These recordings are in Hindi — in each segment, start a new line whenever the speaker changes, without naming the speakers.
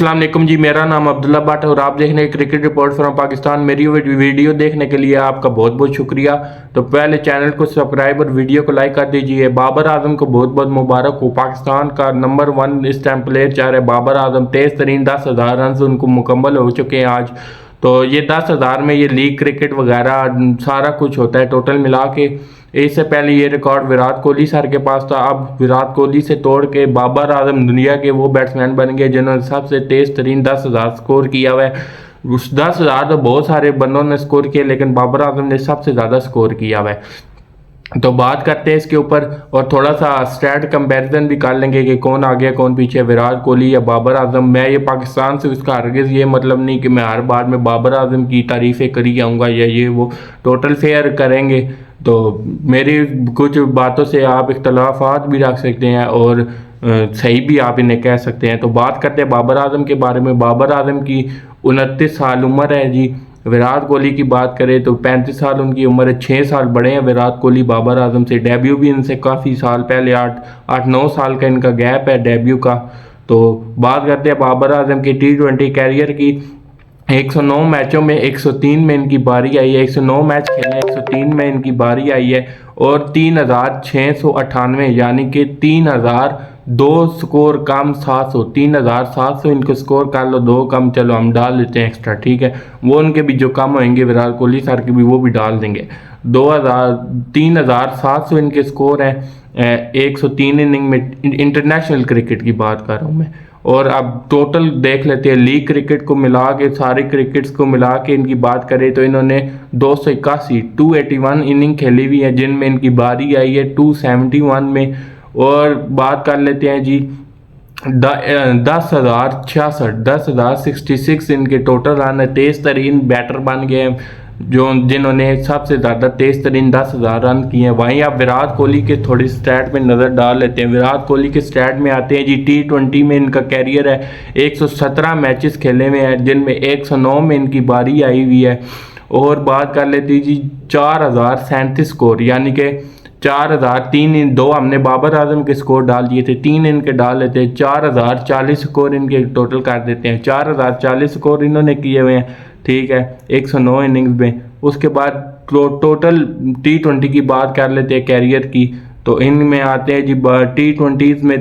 अस्सलाम वालेकुम जी। मेरा नाम अब्दुल्ला भट्ट और आप देख रहे हैं क्रिकेट रिपोर्ट फ्रॉम पाकिस्तान। मेरी वीडियो देखने के लिए आपका बहुत बहुत शुक्रिया। तो पहले चैनल को सब्सक्राइब और वीडियो को लाइक कर दीजिए। बाबर आजम को बहुत बहुत मुबारक हो। पाकिस्तान का नंबर 1 इस टाइम प्लेयर चाह रहे बाबर आजम। तेज तरीन 10,000 रन उनको मुकम्मल हो चुके हैं आज। तो ये 10,000 में ये लीग क्रिकेट वगैरह सारा कुछ होता है टोटल मिला के। इससे पहले ये रिकॉर्ड विराट कोहली सर के पास था। अब विराट कोहली से तोड़ के बाबर आजम दुनिया के वो बैट्समैन बन गए जिन्होंने सबसे तेज तरीन 10,000 स्कोर किया हुआ है। उस 10,000 तो बहुत सारे बंदों ने स्कोर किया, लेकिन बाबर आजम ने सबसे ज़्यादा स्कोर किया हुआ है। तो बात करते हैं इसके ऊपर और थोड़ा सा स्टैट कंपैरिजन भी कर लेंगे कि कौन आगे कौन पीछे, विराट कोहली या बाबर आजम। मैं ये पाकिस्तान से उसका हरगिज़ ये मतलब नहीं कि मैं हर बार में बाबर आजम की तारीफ़ें करी जाऊँगा या ये वो, टोटल फेयर करेंगे। तो मेरी कुछ बातों से आप इख्तलाफात भी रख सकते हैं और सही भी आप इन्हें कह सकते हैं। तो बात करते हैं बाबर आजम के बारे में। बाबर आजम की 29 साल उम्र है जी। विराट कोहली की बात करें तो 35 साल उनकी उम्र है। 6 साल बड़े हैं विराट कोहली बाबर आजम से। डेब्यू भी इनसे काफ़ी साल पहले 8-9 साल का इनका गैप है डेब्यू का। तो बात करते हैं बाबर आजम की T20 कैरियर की। 109 मैचों में 103 में इनकी बारी आई है। 109 मैच खेले, 103 में इनकी बारी आई है और 3,698 यानी कि 3,002 स्कोर कम 700, 3,700 इनको स्कोर कर लो, 2 कम चलो हम डाल लेते हैं एक्स्ट्रा, ठीक है। वो उनके भी जो कम होंगे विराट कोहली सर के भी वो भी डाल देंगे। 3,700 इनके स्कोर हैं 103 इनिंग में। इंटरनेशनल क्रिकेट की बात कर रहा हूँ मैं। और अब टोटल देख लेते हैं लीग क्रिकेट को मिला के, सारे क्रिकेट्स को मिला के इनकी बात करें तो इन्होंने 281 इनिंग खेली हुई है जिनमें इनकी बारी आई है 271 में। और बात कर लेते हैं जी 10,066 इनके टोटल रन है। तेज तरीन बैटर बन गए हैं जिन्होंने सबसे ज़्यादा तेज तरीन 10,000 रन किए हैं। वहीं आप विराट कोहली के थोड़ी स्टैट में नज़र डाल लेते हैं। विराट कोहली के स्टैट में आते हैं जी। T20 में इनका कैरियर है 117 मैचेस खेले हुए हैं जिनमें 109 में इनकी बारी आई हुई है। और बात कर लेते हैं जी 4,037 स्कोर, यानी कि 4,003 2 हमने बाबर आजम के स्कोर डाल दिए थे, 3 इनके डाल लेते हैं, 4,040 स्कोर इनके टोटल कर देते हैं। 4,040 स्कोर इन्होंने किए हुए हैं, ठीक है, 109 इनिंग्स में। उसके बाद टोटल T20 की बात कर लेते हैं कैरियर की। तो इनमें आते हैं जी T20 में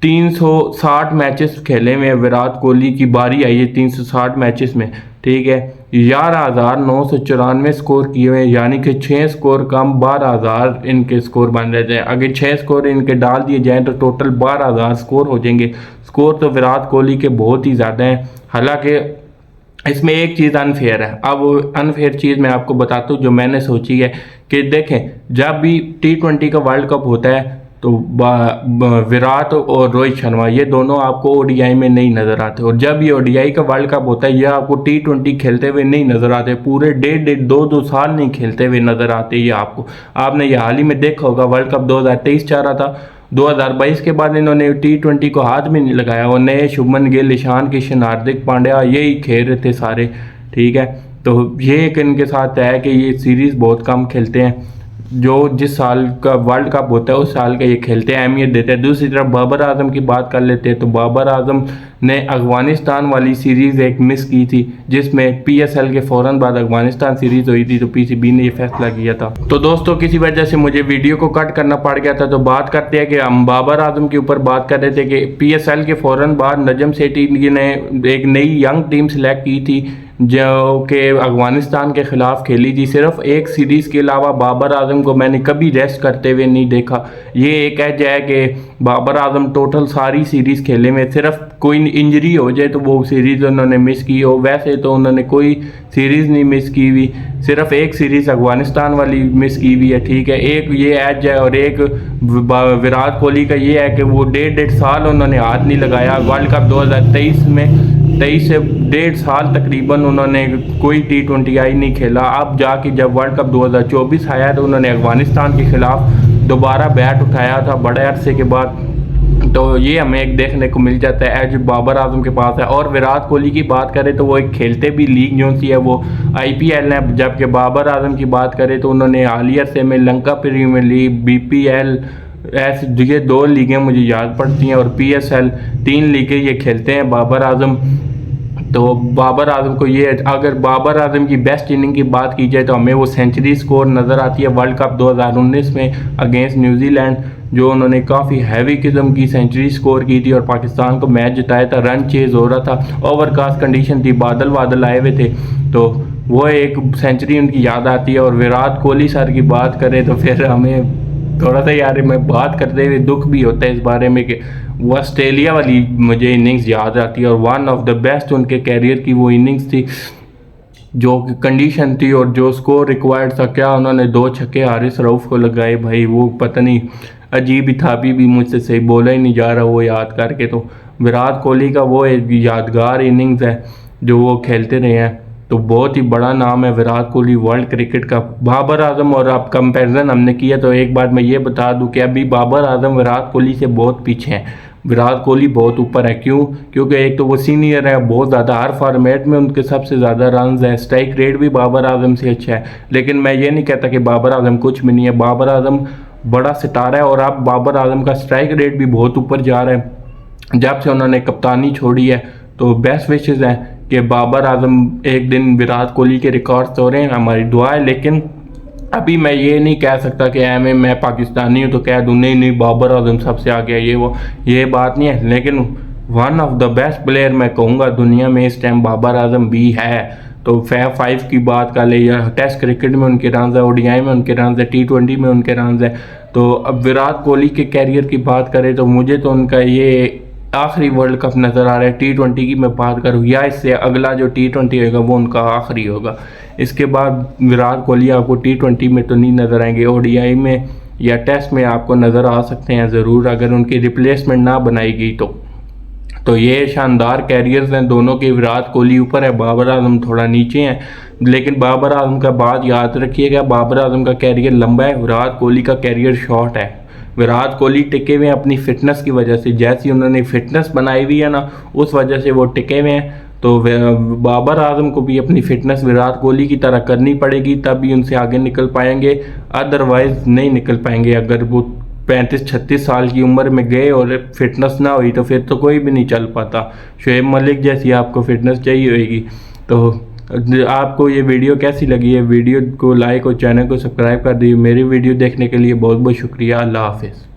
360 मैचेस खेले हुए हैं विराट कोहली की बारी आई है 360 मैचेस में, ठीक है। 11,994 स्कोर किए हुए हैं, यानी कि 6 स्कोर कम 12,000 इनके स्कोर बन रहे थे। अगर 6 स्कोर इनके डाल दिए जाएँ तो टोटल 12,000 स्कोर हो जाएंगे। स्कोर तो विराट कोहली के बहुत ही ज़्यादा हैं। हालांकि इसमें एक चीज़ अनफेयर है। अब अनफेयर चीज़ मैं आपको बताता हूँ जो मैंने सोची है कि देखें, जब भी T20 का वर्ल्ड कप होता है तो विराट और रोहित शर्मा ये दोनों आपको ODI में नहीं नज़र आते। और जब ये ODI का वर्ल्ड कप होता है ये आपको T20 खेलते हुए नहीं नज़र आते। पूरे 1.5-2 साल नहीं खेलते हुए नज़र आते ये आपको। आपने ये हाल ही में देखा होगा, वर्ल्ड कप 2023 चाह रहा था, 2022 के बाद इन्होंने T20 को हाथ में नहीं लगाया। और नए शुभमन गिल, ईशान किशन, हार्दिक पांड्या यही खेल रहे थे सारे, ठीक है। तो ये एक इनके साथ है कि ये सीरीज़ बहुत कम खेलते हैं। जो जिस साल का वर्ल्ड कप होता है उस साल का ये खेलते हैं, अहमियत देते हैं। दूसरी तरफ बाबर आजम की बात कर लेते हैं तो बाबर आजम ने अफगानिस्तान वाली सीरीज़ एक मिस की थी जिसमें PSL के फ़ौरन बाद अफगानिस्तान सीरीज़ हुई थी, तो PCB ने ये फैसला किया था। तो दोस्तों किसी वजह से मुझे वीडियो को कट करना पड़ गया था। तो बात करते हैं कि हम बाबर आजम के ऊपर बात कर रहे थे कि PSL के फ़ौरन बाद नजम सेठी ने एक नई यंग टीम सेलेक्ट की थी जो कि अफगानिस्तान के ख़िलाफ़ खेली थी। सिर्फ एक सीरीज़ के अलावा बाबर आजम को मैंने कभी रेस्ट करते हुए नहीं देखा। ये एक एज है कि बाबर आजम टोटल सारी सीरीज़ खेले में, सिर्फ कोई इंजरी हो जाए तो वो सीरीज़ उन्होंने मिस की हो, वैसे तो उन्होंने कोई सीरीज़ नहीं मिस की हुई। सिर्फ एक सीरीज़ अफगानिस्तान वाली मिस की हुई है, ठीक है। एक ये एज है और एक विराट कोहली का ये है कि वो 1.5 साल उन्होंने हाथ नहीं लगाया। वर्ल्ड कप 2023 में 23 से 1.5 साल तकरीबन उन्होंने कोई T20 नहीं खेला। अब जाके जब वर्ल्ड कप 2024 आया तो उन्होंने अफगानिस्तान के ख़िलाफ़ दोबारा बैट उठाया था बड़े अरसे के बाद। तो ये हमें एक देखने को मिल जाता है एज बाबर आजम के पास है। और विराट कोहली की बात करें तो वो एक खेलते भी लीग जो सी है वो IPL है, जबकि बाबर आजम की बात करें तो उन्होंने हालिया से में लंका प्रीमियर लीग, BPL ऐसे ये 2 लीगें मुझे याद पड़ती हैं, और PSL 3 लीगें ये खेलते हैं बाबर आजम। तो बाबर आजम को ये, अगर बाबर आजम की बेस्ट इनिंग की बात की जाए तो हमें वो सेंचुरी स्कोर नज़र आती है वर्ल्ड कप 2019 में अगेंस्ट न्यूजीलैंड, जो उन्होंने काफ़ी हैवी किस्म की सेंचुरी स्कोर की थी और पाकिस्तान को मैच जिताया था। रन चेज हो रहा था, ओवरकास्ट कंडीशन थी, बादल बादल आए हुए थे, तो वो एक सेंचुरी उनकी याद आती है। और विराट कोहली सर की बात करें तो फिर हमें थोड़ा सा यार मैं बात करते हुए दुख भी होता है इस बारे में कि वो ऑस्ट्रेलिया वाली मुझे इनिंग्स याद आती है, और वन ऑफ द बेस्ट उनके कैरियर की वो इनिंग्स थी, जो कंडीशन थी और जो स्कोर रिक्वायर्ड था। क्या उन्होंने 2 छक्के हारिस रऊफ को लगाए भाई, वो पता नहीं अजीब ही था, अभी भी मुझसे सही बोला ही नहीं जा रहा वो याद करके। तो विराट कोहली का वो एक यादगार इनिंग्स है जो वो खेलते रहे हैं, तो बहुत ही बड़ा नाम है विराट कोहली वर्ल्ड क्रिकेट का। बाबर आजम और अब कंपैरिजन हमने किया तो एक बात मैं ये बता दूं कि अभी बाबर आजम विराट कोहली से बहुत पीछे हैं, विराट कोहली बहुत ऊपर है। क्यों? क्योंकि एक तो वो सीनियर है बहुत ज़्यादा, हर फॉर्मेट में उनके सबसे ज़्यादा रन्स है, स्ट्राइक रेट भी बाबर आजम से अच्छा है। लेकिन मैं ये नहीं कहता कि बाबर आजम कुछ भी नहीं है, बाबर आजम बड़ा सितारा है, और अब बाबर आजम का स्ट्राइक रेट भी बहुत ऊपर जा रहा है जब से उन्होंने कप्तानी छोड़ी है। तो बेस्ट विशेज़ हैं कि बाबर आजम एक दिन विराट कोहली के रिकॉर्ड तोड़ें, हमारी दुआ है। लेकिन अभी मैं ये नहीं कह सकता कि मैं पाकिस्तानी हूँ तो कह दूँ नहीं नहीं बाबर आजम सबसे आगे है, ये बात नहीं है। लेकिन one of the best player मैं कहूँगा दुनिया में इस टाइम बाबर आजम भी है। तो फैब 5 की बात कर ले, या टेस्ट क्रिकेट में उनके रन है, ODI में उनके रन है, T20 में उनके रन है। तो अब विराट कोहली के कैरियर की बात करें तो मुझे तो उनका ये आखिरी वर्ल्ड कप नज़र आ रहा है। T20 की मैं बात करूँ या इससे अगला जो T20 होगा वो उनका आखिरी होगा। इसके बाद विराट कोहली आपको T20 में तो नहीं नज़र आएंगे, ODI में या टेस्ट में आपको नज़र आ सकते हैं ज़रूर, अगर उनकी रिप्लेसमेंट ना बनाई गई तो ये शानदार कैरियर्स हैं दोनों के। विराट कोहली ऊपर है, बाबर आजम थोड़ा नीचे हैं, लेकिन बाबर आजम का बात याद रखिएगा, बाबर आजम का कैरियर लंबा है, विराट कोहली का कैरियर शॉर्ट है। विराट कोहली टिके हुए हैं अपनी फिटनेस की वजह से, जैसी उन्होंने फिटनेस बनाई हुई है ना उस वजह से वो टिके हुए हैं। तो बाबर आजम को भी अपनी फिटनेस विराट कोहली की तरह करनी पड़ेगी, तभी उनसे आगे निकल पाएंगे, अदरवाइज नहीं निकल पाएंगे। अगर वो 35-36 साल की उम्र में गए और फिटनेस ना हुई तो फिर तो कोई भी नहीं चल पाता। शोएब मलिक जैसी आपको फिटनेस चाहिए होगी। तो आपको ये वीडियो कैसी लगी है? वीडियो को लाइक और चैनल को सब्सक्राइब कर दीजिए। मेरी वीडियो देखने के लिए बहुत बहुत शुक्रिया। अल्लाह हाफिज़।